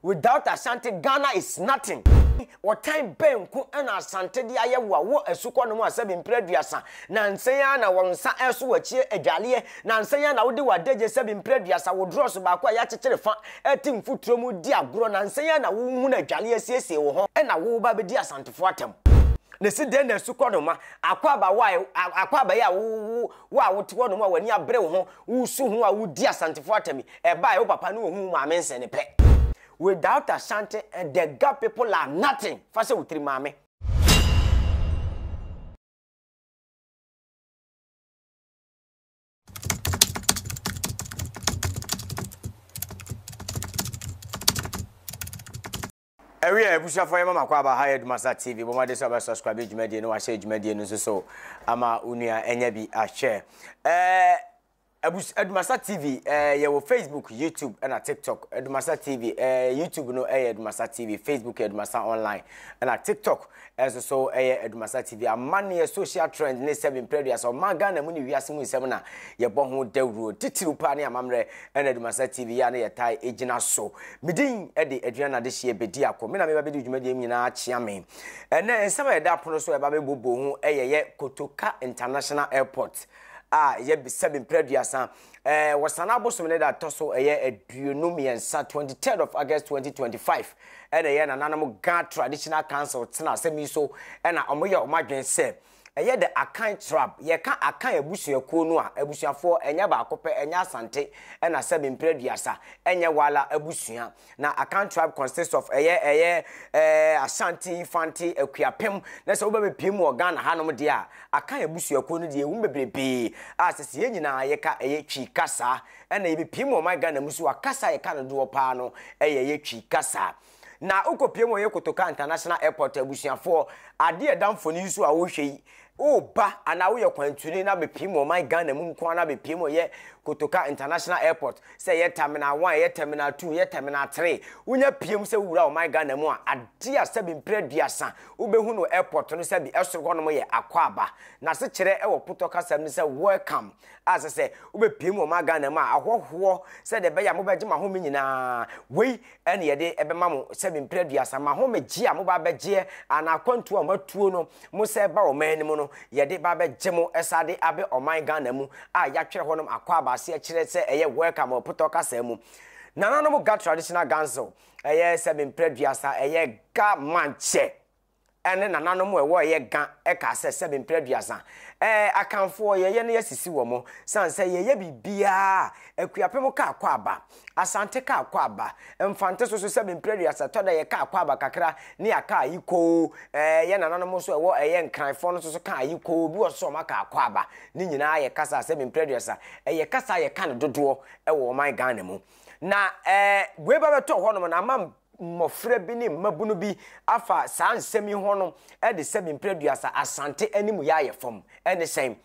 Without Asante, Ghana is nothing. What time Ben ku and Asante di ayewa wo esuko no mo asabe mpreduasa na nsenya na wonsa eso wachie adwalie na nsenya na wode wadeje sabe mpreduasa wo draw so ba kwa ya chekere fa etim futuro mu di agro na nsenya na wo hu na adwalie siesie wo ho e na wo ba be di asantefo atem ne si den na esuko no ma Akwaaba Akwaaba ya wo wote wo no ma wani abre wo ho wo su ho a wo di asantefo atem e ba wo papa no hu ma mense ne pe. Without Asante, the Gap people are nothing. Fase utri mame. Area busha for mama Akwaaba ADUMASA TV. Bo ma de subscribe jumedie no wa share jumedie no so ama unua enya bi a share. ADUMASA TV, your Facebook, YouTube, and TikTok. ADUMASA TV, YouTube no ADUMASA TV, Facebook ADUMASA online, and TikTok as so ADUMASA TV. A man social trend ne 7 previous or magana muni we asimu semana ye bon ho dewro titiru pa ne amamre and ADUMASA TV ya ne yetai ejina so. Midin e de Adriana de hie bedi akọ. Me na me ba bedi dwumade nyina achia me. Na ensama ye da pono so e ba be bobo ho ye Kotoka International Airport. Ye be 7 previous wasana bosom ne da toso edunomiensa 23rd of August 2025 and na nanamo Ghana Traditional Council tena semi so na omoye omadwen se the Akan trap ye kan akan abusuakuo no a abusuafo enya ba akope enya Asante na 7 previous enya wala abusua na Akan trap consists of Asante Fanti Akuapem na se oba bepiem wo Ghana hanom de a akan abusuakuo no de ewu bebrebe asese ye nyina ye ka twi kasa na ye bepiem wo Ghana musu akasa ye ka no do pa no ye twi kasa na ukopiem wo ye Kotoka International Airport abusuafo ade edamfo ni su a wo hwei ba ana wo ye kwantuni na bepiem wo Ghana mu nko na bepiem wo ye Kotoka International Airport say ye terminal 1 ye terminal 2 ye terminal 3 unya piem se wura wo Ghana mu a ade a se bempreduasa wo behu no airport no se bi esoro ho no ye Akwaaba na se kire e wo Kotoka sam ni se welcome as se wo bepiem wo Ghana mu a ahoho se de be ya mo beje ma ho me nyina wei ene ye de ebe ma mo se bempreduasa ma ho me gi a mo ba beje ana kwantu a matuo no mo se ba wo man ni mo no ye de ba beje mo esade abe o Ghana mu a ya twere ho no Akwaaba se kire se eye welcome o Kotoka sam nananom Ghana Traditional Council 7 previasa ga manche ene nananom we wo ga ka se 7 previasa akanfo ye ne yasisi wo mo san se ye bibia akuapem ka Akwaaba Asante ka Akwaaba mfante so 7 previasa to da ye ka Akwaaba kakra ne aka yiko ye nananom so wo nkranfo no so ka yiko bi wo so maka Akwaaba ni nyina ye kasa 7 previasa kasa ye kan dodo wo Ghana mu na we ba beto ho no na mam mofre bi ni mabunu bi afa saa nsemi ho no de 7 preduasa Asante animu ya ye fom ene sen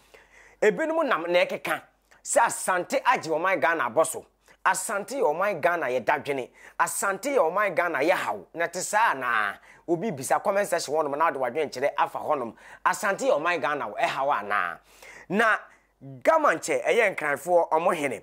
ebinum nam na ekeka se Asante agi o Ghana boso Asante o Ghana ye dadwene Asante o Ghana ye haw na te saa na obi bisa comment section ho no na de wadwen kire afa ho no Asante o Ghana e haw na gamanche nkranfo omohene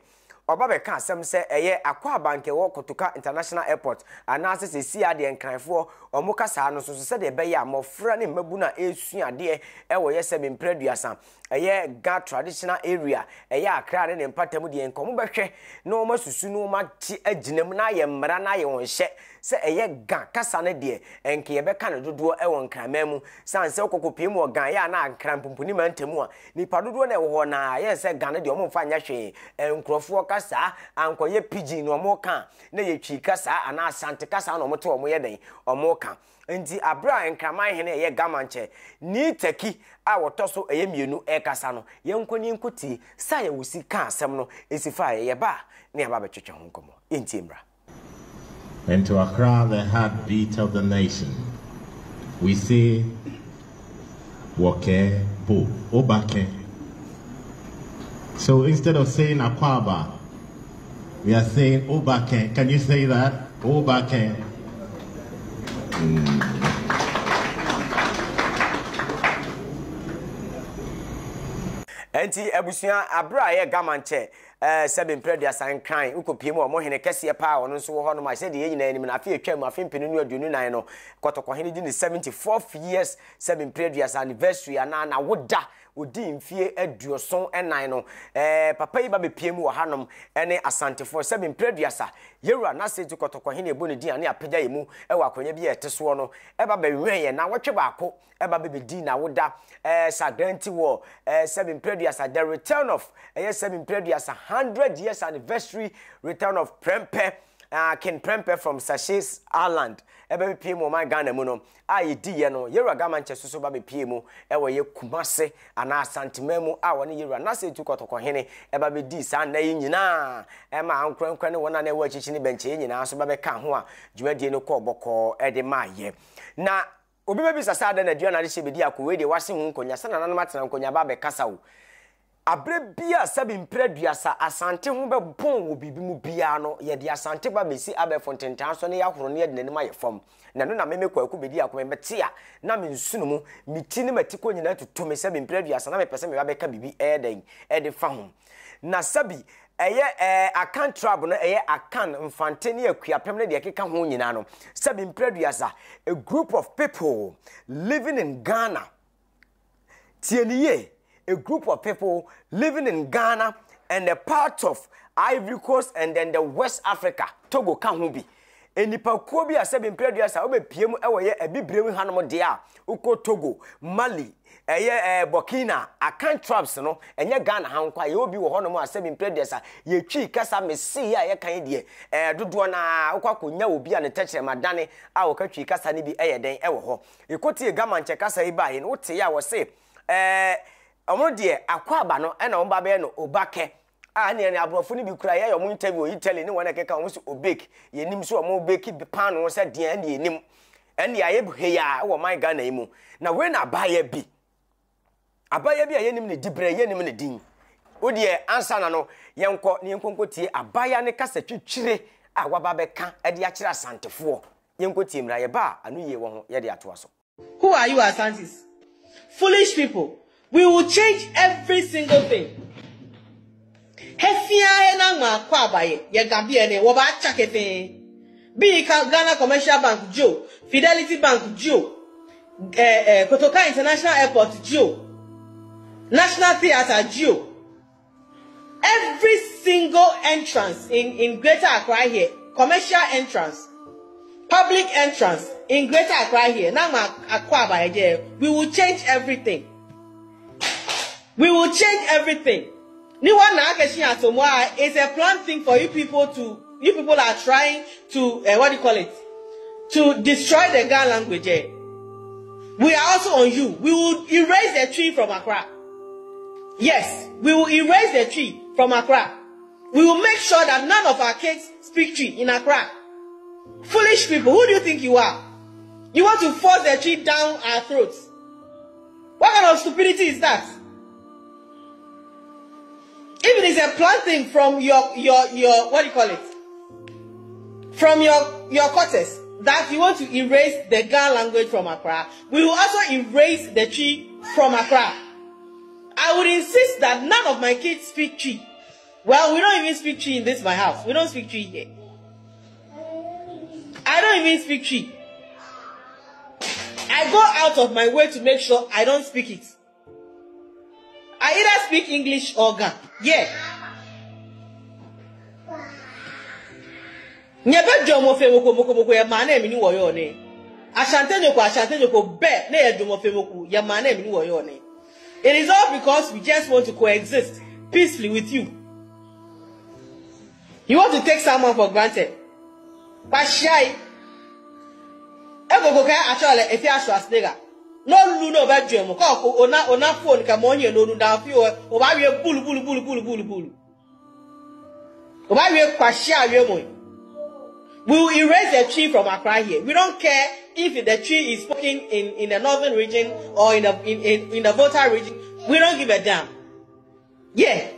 Obaake ka asem se Akwaaba nke wo Kotoka International Airport anase se si ade nkranfo omukasa no so se de be ya mofra ne mabuna esu ade wo ye 7 preduasa Ghana Traditional Area Accra ne mpatam de enkomo behwe no masusu no ma ti aginam na ye mmara na ye wonhye se Ghana kasa ne de enke ye be ka ne dodo wo nkramam sanse kokopiem wo Ghana ya na nkrampumpuni mantamu a nipa dodo na wo ho na ye se Ghana de omfa nya hwe enkrofo kasa ankoye pidgin no mo kan na ye twi kasa ana Asante kasa no mo to mo ye den omo kan nti abra enkraman hene ye gamanche ni taki a wotoso mienu kasa no ye nkoni nkuti sa ye wusi ka asem no esifa ye ba ne aba betwetwe ho nkomo enti emra. And to Accra, the heartbeat of the nation, we say Woke Bo Obaake. So instead of saying Akwaaba, we are saying Obaake. Can you say that? Obaake. Enti ebusia abra ye gamanche seven previous and crying uko piem o mo hene kese pa ono so ho no ma se de nyina anim na afi atwam afi mpenu aduonu nan no kotoko hene di 74th years seven previous anniversary na woda odi mfie aduoson enan no papa yi ba be piem wo hanom ene Asante for seven previous yewura na se tu kotoko hene ebo ne di ane apagya yemu e wa akonya bi eteso no e ba be wenye na wotwe baako e ba be di na woda sagranti wo seven previous the return of seven previous 100 years anniversary return of Prempe King Prempe from Sachets Island ebe piem o my Ghana mu no ayedi ye no yewura gamanche so ba be piem e wo ye Kumase ana Asante memu a woni yewura na se tu kotoko hene e ba be di sa na yi nyina e ma ankwankwa ne wona na e wa chichi ne benche nyina so ba be ka ho a dwumadie no ko oboko e de ma ye na obi be bi sasa da na dua na de she be di akowe de wase hu nkonya sana na matena nkonya ba be kasa wo abre bia sabi mpreduasa Asante ho be bon wo bibi mu bia no ye de Asante ba mesi abe fontentan so ne ya horo ne ye de nanim aye fam na no na meme kwaku bedi akoma mete a na me nsunu mu miti ne matiko nyina tutu me sabi mpreduasa na me pese me ba be ka bibi eden e de fa ho na sabi akan trab no akan mfante ne akuapem ne de keka ho nyina no sabi mpreduasa a group of people living in Ghana tieniye a group of people living in Ghana and a part of Ivory Coast and then the West Africa Togo kan ho bi enipa kuo bi asebe mpreduasa obepiem ewoye abibrem hanom de a uko Togo Mali Burkina akan tribes no enye Ghana hankwa ye obi wo honom asebe mpreduasa ye twi kasa mesi a ye kan de dodo na ukwakonya obi a ne techere madane a wo ka twi kasa ne bi den ewo ho ekoti gamanche kasa iba ye no wote ya wo se omode Akwaaba no na omba be no Obaake ne abrofo ni bi kura ye yomo interview Italy ne wona keka omo so Obaake ye nim so omo Obaake bi pan no se den ne nim ene aye buhe ya wo my Ghana imu na we na abaya bi a ye nim ne dibre ye nim ne din odie ansa na no yenko ne yenkonko tie abaya ne kasa twitwire a waba be ka e de akira Asantefo yenko tie mra ye ba anu ye wo ho ye de ato aso. Who are you, Asantes? Foolish people. We will change every single thing. Hefia na ma Akwaaba ye gabie ne wo ba chakefe. Bi Ghana Commercial Bank Joe, Fidelity Bank Joe, Kotoka International Airport Joe, National Theatre Joe. Every single entrance in Greater Accra here, commercial entrance, public entrance in Greater Accra here, na ma Akwaaba ye, we will change everything. We will change everything. Ni one na akeshi atomwa is a planned thing for you people are trying to what do you call it? To destroy the Ghana language. We are also on you. We will erase the tree from Accra. Yes, we will erase the tree from Accra. We will make sure that none of our kids speak tree in Accra. Foolish people, who do you think you are? You want to force the tree down our throats. What kind of stupidity is that? If it is a planned thing from your what do you call it? From your quarters that you want to erase the Ghana language from Accra, we will also erase the tree from Accra. I would insist that none of my kids speak tree. Well, we don't even speak tree in this my house. We don't speak tree here. I don't even speak tree. I go out of my way to make sure I don't speak it. I either speak English or Ghana. Yeah. Nyebe jomo fe moko ya mane mi ni woyo ne. Asante nyoko be na ya jomo fe moko ya mane mi ni woyo ne. It is all because we just want to coexist peacefully with you. You want to take someone for granted. But shy. Ego ka actually if you ask nigga. No luno ba jomo ko ona phone ka mo nye no nu da fi o ba we bulu. O ba we kwashia we mo. We will erase the tree from Accra here. We don't care if the tree is spoken in the northern region or in the Volta region. We don't give a damn. Yeah.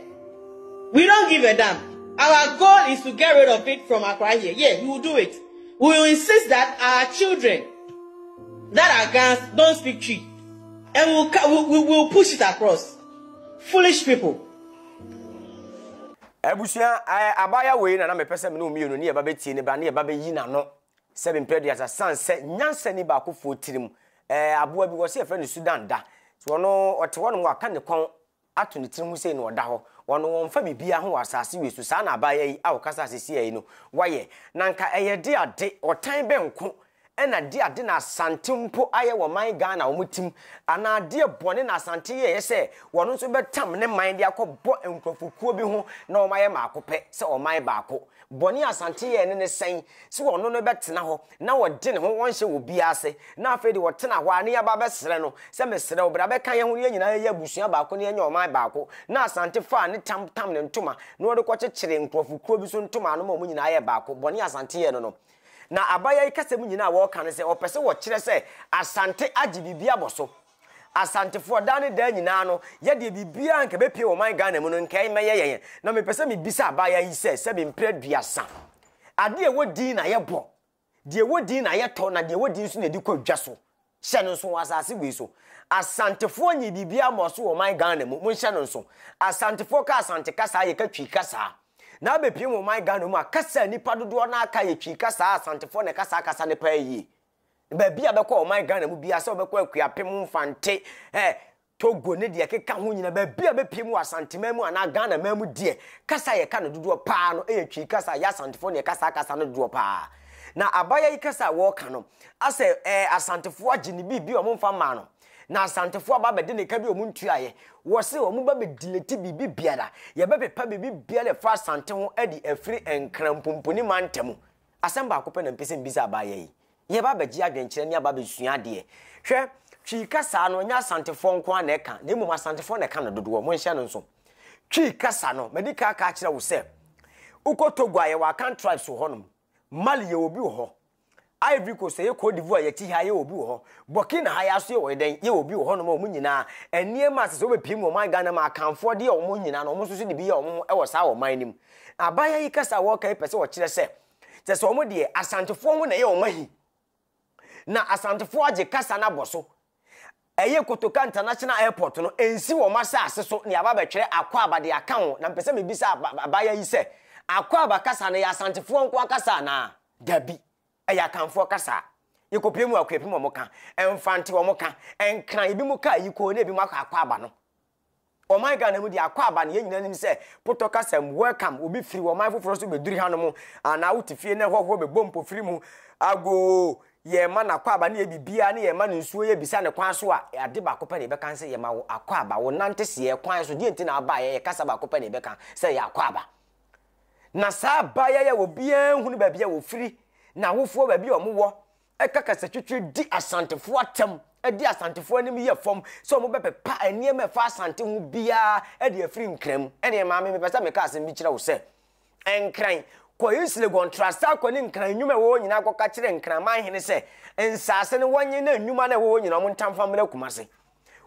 We don't give a damn. Our goal is to get rid of it from Accra here. Yeah, we will do it. We will insist that our children that are Ghanaians don't speak tree. And we will push it across. Foolish people. Ebusua abaya we na mepese me no mienu ne yeba betie ne ba ne yeba beyi na no se be mpedi asa sanse nyansa ni ba akofo tirim aboa bi wo se efre ne Sudan da so no ote wono mo aka ne kon ato ne tirim se ne oda ho wono wonfa bibia ho asase we su sa na abaya yi awokasa asese yi no waye nanka eyede ade otan benko ena di ade na Asante mpo aye wo man Ghana wo mutim ana ade bone na Asante ye se wono so betam ne man de akobbo enkofukuo bi ho na o maye makope se o man baako bone Asante ye ne sen se wono no betena ho na wo de ne ho wonhye wo bia ase na afedi wo tena ho ane ya ba besere no se mesere wo bra be kan ye ho ye nyina ye abusua baako ne ye o man baako na Asante fa ne tam ne ntoma na wo de ko kyekere enkofukuo bi so ntoma no ma mu nyina ye baako bone Asante ye no na abaya ikase mu nyina wo kan se opese wo kire se Asante agi bibia boso Asante fo dane da nyina no ye de bibia nka bepie wo man Ghana mu no nka meye yen na me pese me bisa abaya yi se be mpreduasa ade e wodi na ye bo de wodi na ye to na de wodi so na di kwadwa so hye no so asase we so Asante fo nyi bibia mo so wo man Ghana mu hye no so Asante fo ka Asante kasa ye ka twi kasa na be pie mo man Ghana mu akasa nipa dodo na aka ye twi kasa Asante fo ne kasa ne pa yi ba bia be ko man Ghana mu bia se obekọ akuapem mfante Togo ne de keka ho nyina ba bia be pie mu Asante mamu ana Ghana mamu de kasa ye ka no dodo pa no ye twi kasa ya Asante fo ne kasa no dodo pa na abaya yi kasa wo ka no ase Asante fo agi ne bibia o mfa ma no na Asante fo aba be de ne ka bi o mu ntuaye wo se o mu ba be dileti bibi biara ye be pepa bibi biara fa Asante ho adi afri enkrampoponi mantemu asamba akopɛ na mpese mbisa abaya yi ye ba be gi adwenkyere ne aba be sua de hwɛ twi kasa no nya Asante fo nko ana eka na emu Asante fo na eka no dodo mo nhye no nso twi kasa no medical ka kire wo se ukotogo aye wa kan tribes ho no Mali ye obi ho Ivory Coast ye Cote d'Ivoire ye ti ha ye obi ho Burkina ha ya so ye wo den ye obi ho no ma mu nyina eniema asese obepim wo man Ghana ma kanfo de wo nyina no mo so de bi ye wo e wo sa wo man nim abaya yi kasa wo kai pese wo kire se te se wo de Asantefo ho na ye wo mahi na Asantefo age kasa na boso eye Kotoka International Airport no ensi wo masa aseso ne aba betwere Akwaaba de aka ho na mpese me bisa abaya yi se Akwaaba kasa na ya Asantefo nko kasa na dabi eya kanfo kasa yekopie mu akwapim mo ka emfante wo mo ka enkran ebi mu ka yiko na ebi mu Akwaaba no o my Ghana mu di Akwaaba na ye nyina nim se poto kasa welcome obi firi wo my foforo so beduri hanom ana wutifie na hwehwo be bompo firi mu ago ye ma na Akwaaba na ebibia na ye ma nsuo ye bisa ne kwan so a ade ba kopa ne be kan se ye ma wo Akwaaba wo nante se ye kwan so di enti na aba ye kasa ba kopa ne be kan se ye Akwaaba na sa ba ye obi ehunu ba bia wo firi na wofo ba bia omo wo ekakasa twetwe di Asantefo atam edi Asantefo anim ye fom so omo bepepa eniema fa Asante hu bia edi afiri nkram ene ma me pesa me ka asem bi kire wo se enkran ko yisle gontrasta ko ni nkran nwuma wo nyina akoka kire nkran man hene se ensase ne wonye na nwuma na wo nyina omo ntamfa mra kumase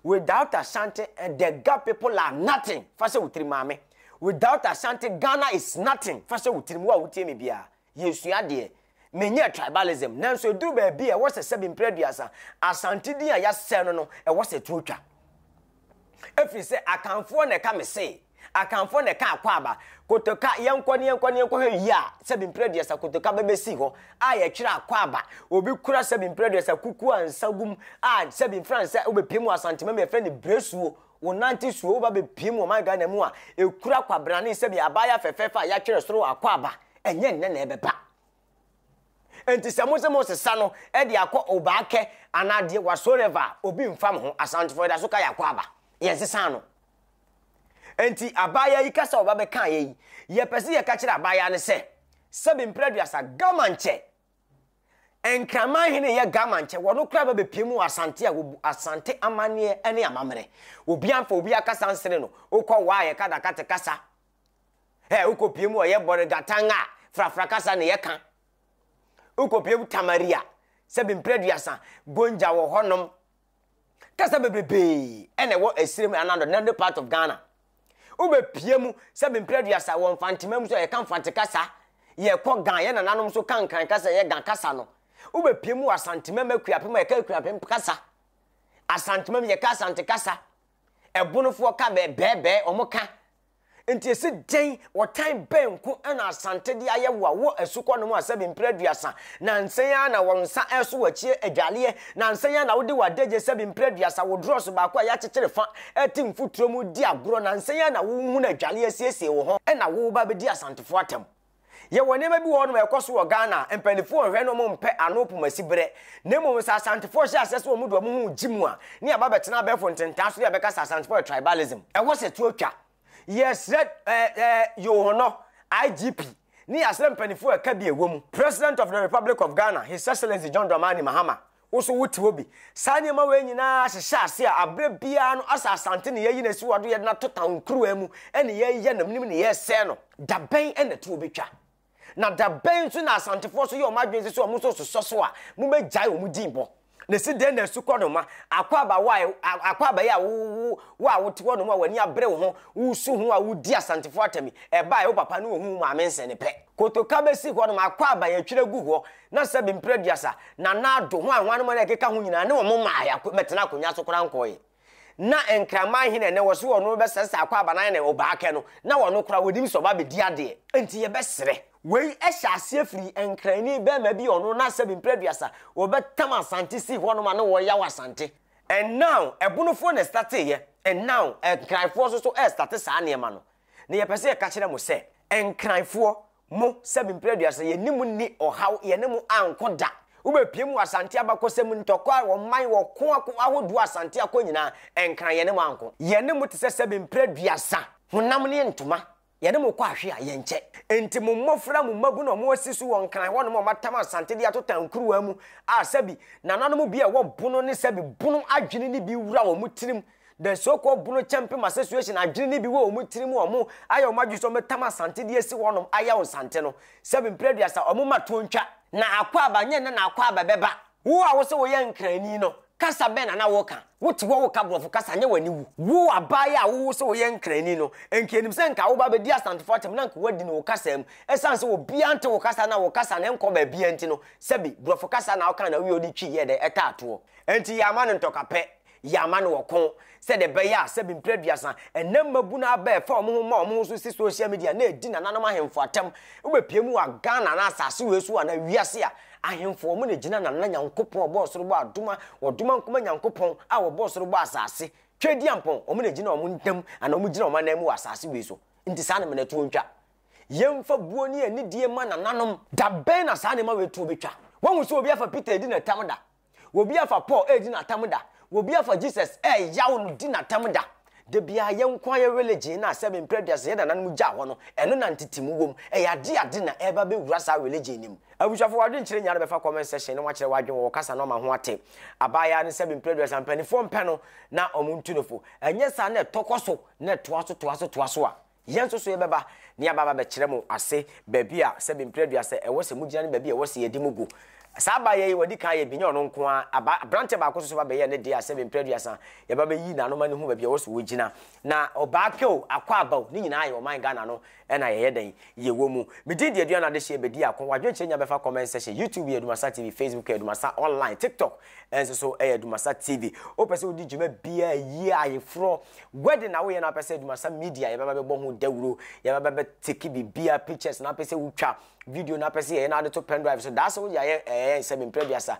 without Asante the Gap people are nothing fa se wutiri mame without Asante Ghana is nothing fa se wutiri mu wa wutie me bia yesua de menye tribalism nanso duru ba bia wo se sebi mpreduasa Asante din a ya se no e wo se trotwa efi se akanfo ne ka me se akanfo ne ka Akwaaba Kotoka yenkwo hwe yi a sebi mpreduasa Kotoka bebesi ho a ye twira Akwaaba obi kura sebi mpreduasa kuku ansagum a sebi France obepiem Asante me fe ne bresuo wonanti suo oba bepiem o man Ghana mu a ekura kwabrane sebi abaya fefefa ya twire soro Akwaaba enye nne na ebeba enti se sa no e de akọ Obaake anade whatsoever obi mfam ho Asante for da so ka Akwaaba yesesa no enti abaya yi kasa oba be kan ye pese ye ka kire abaya ne se be mpreduasa gamanche enkraman hene ye gamanche wono kra ba be piemu Asante a Asante amane ene amamre obi amfa obi akasa nsere no ukọ wa ye kada kate kasa uko piemu ye borigatanga frafra kasa ne ye kan ukopie Tamaria sebi mpreduasa gonja wo honom kasa bebrebe ene wo esirem anando nando part of Ghana ube piemu sebi mpreduasa wo mfantemam so ye kan fante kasa ye ko gan ye nananom so kan kasa ye gan kasa no ube piemu Asantemam akuapem ye ka akuapem kasa Asantemam ye ka Asante kasa ebunofo ka bebe omoka enti esi den wotan benku na Asante de aye wo esukọ no mu asabe mpreduasa na nsen na wonsa eso wachie adwale na nsen na wode wadeje sabe mpreduasa wo dross ba kwa ya chekere fa eti mfuturo mu di agro na nsen na wo hu na adwale asiesie wo ho na wo ba be di asantefo atem ye wone ma bi wo no ekoso wo Ghana empanifo hwe no mo mpe anopu masibere na mo sa asantefo hye asese wo mu do mo hu gimu a ne aba betena befo ntenta so ya beka sa asantefo tribalism e wo se tuotwa yes yo no IGP ni asem panifo aka bi ewom President of the Republic of Ghana His Excellency John Dramani Mahama oso wuti obi sane ma we nyina hyehye ase a abre bia no asa Asante ne yayi na si wado ye na totan kruwa mu ene ye namnim ne ye se no daben ene to obetwa na daben so na Asantefo so ye o madwen so o mu so so a mu be jai o mu dinbo na si den na su kono ma Akwaaba ya wo wote wono ma wani abre wo ho wo su ho a wo di Asantefo atami e ba wo papa no hu ma amense ne pe kotoka besi kono ma Akwaaba ya twire gu ho na sabe mprediasa na do ho anwan mo na keka ho nyina ne wo ma ya metena konya so kora nkoye na enkrama hine ne wo so wono be sesa Akwaaba na ne Obaake no na wono kora wodim so ba be di ade enti ye be sere wei ehya ase afiri enkrani be ma bi ono na sabe mprediasa wo be tam Asante si ho no ma ne wo ya Asante and now ebunofo na start here and now enkraifo so start sa ne ma no ne ye pese ye ka kire mo se enkraifo mo sabe mprediasa ye nimu ni ohaw ye nimu ankoda ube piemu Asante abakosem ntokwa wo man wo ko ahodu Asante akonyina enkran ye nimu anko ye nimu te sabe mprediasa honam ne ntoma ye nimu kwa hwe a ye nche enti mo mmofra mo mabu no mo asisu won kran wo no mo matam Asante de atotan kuruwa mu a sabi nananom bi e wo bunu ne sabi bunu adwene ne bi wura wo mutirim the so-called Bruno champion association adwene bi wo mutirim wo mo ayo madwiso metam Asante de asi wonom aya wo Asante no sabi mprediasa omo matontwa na Akwaaba nye na Akwaaba beba wo a wo se wo ye nkrani no kasa ben na wo kan wote wo ka brofo kasa nye wani wu wo abaya wo se wo ye nkrani no enkenim se nka wo ba be di Asantefo atem na nka wadi no kasa em esanse wo bia nte wo kasa na wo kasa na enko ba bia nti no sebi brofo kasa na wo kan na wi odi twi ye de etaato enti ya ma no ntokape ya ma no wo kon se de be ya sebi mprediasa enam mabu na ba fa omo so si social media na edi na nanom ahemfo atem wo be piemu wa Ghana na asase we so na wiase a ahemfo mo na gina na Nyankopon obo soro bo aduma woduma nkoma Nyankopon a wo bo soro bo asase twedi ampon omo na gina omo ntam ana omo gina omo na mu asase we so nti sa na me na to ntwa yemfa buo ni ani die ma na nanom da ben na sa na ma we to betwa won so obi afa Peter edi na tamda obi afa Paul edi na tamda obi afa Jesus yawo no di na tamda de bia yenkwa ye village na sabe mprediasa ye da nanom gya ho no eno na ntitimu wom ya ade na eba be wura sa village nim abushafo wadwe nkyere nyare befa comment section ne wakere wadwe wo kasa no ma ho ate abaya ne sabe mprediasa mpanifo mpeno na omuntunofo enye sa na tokoso na toaso a yenso so ye beba ne ababa be kire mu ase baby a sabe mprediasa ewo se mugina ne baby ewo se yedi mugu saba ye wadi kan ye binyo no nko a brante ba ko so ba be ye ne dia 7 mprediasa ye ba be yi na no ma ne hu ba bia wo so wogina na Obaake o Akwaaba ni nyina ye o man Ghana no e na ye den ye wo mu medin de adua na de hye be dia ko wadwe kyenya be fa comment section YouTube ye ADUMASA TV Facebook ye ADUMASA online TikTok enso so ADUMASA TV o pese odi djuma bia yi ayefro wedding na wo ye na pese ADUMASA media ye ba be bo hu dawuro ye ba be take bia pictures na pese wutwa video na pese ye na de to pen drive so that's what ye semi mprediasa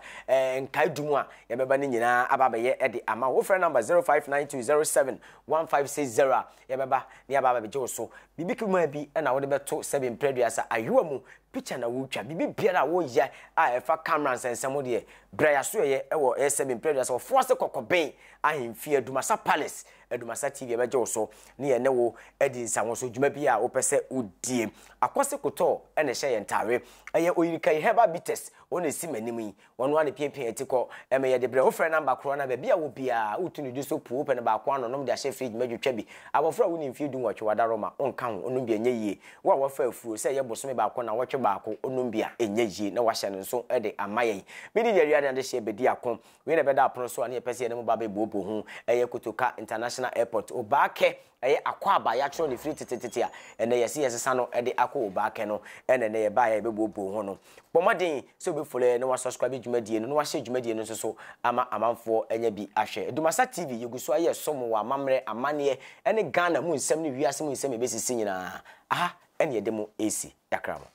nkai dumu a ye beba ni nyina aba be ye ede ama wo friend number 0592071560 ye beba ni aba be je so bibi kuma bi na wo de beto semi mprediasa ayoa mu picture na wo twa bibi biara wo ya a efa camera nsensem de bra ya so ye ewo semi mprediasa wo force kokoben ahemfie ADUMASA Palace ADUMASA TV be je so ni ye ne wo edi nsanwo so djuma bi a wo pese udie akwose koto ene hye ye ntare eye oyirika heba bites ona si manim yi wono ane piepie etiko eme ye de bre wo frɛ number kro na ba bia wo bia utunu du so pu pe ne ba kwa no nom de ahye fridge madwetwa bi abofra wo ni mfie du nwotwe wadaroma onka ho onum bia enye yie wo a wo fa afuo se ye bosome ba kwa na wotwe ba ko onum bia enye yie na wahye no so ede amaye bidi de riade de hye bedi akon we ne beda apono so ane pese ye ne mo ba be bobo hu eye kotoka international airport Obaake eye Akwaaba ya tro ne free tete a ene yesi sano ede akọ Obaake no ene ne ye ba ya be bobo hu no pomoden so be follow no subscribe dwumadie no share dwumadie no so ama amanfo enya bi ahwe ADUMASA TV yeguso aye somo wa amamre amane ene Ghana mu nsem ne wiase mu nsem ebesisi nyina aha ene yedemo AC yakramo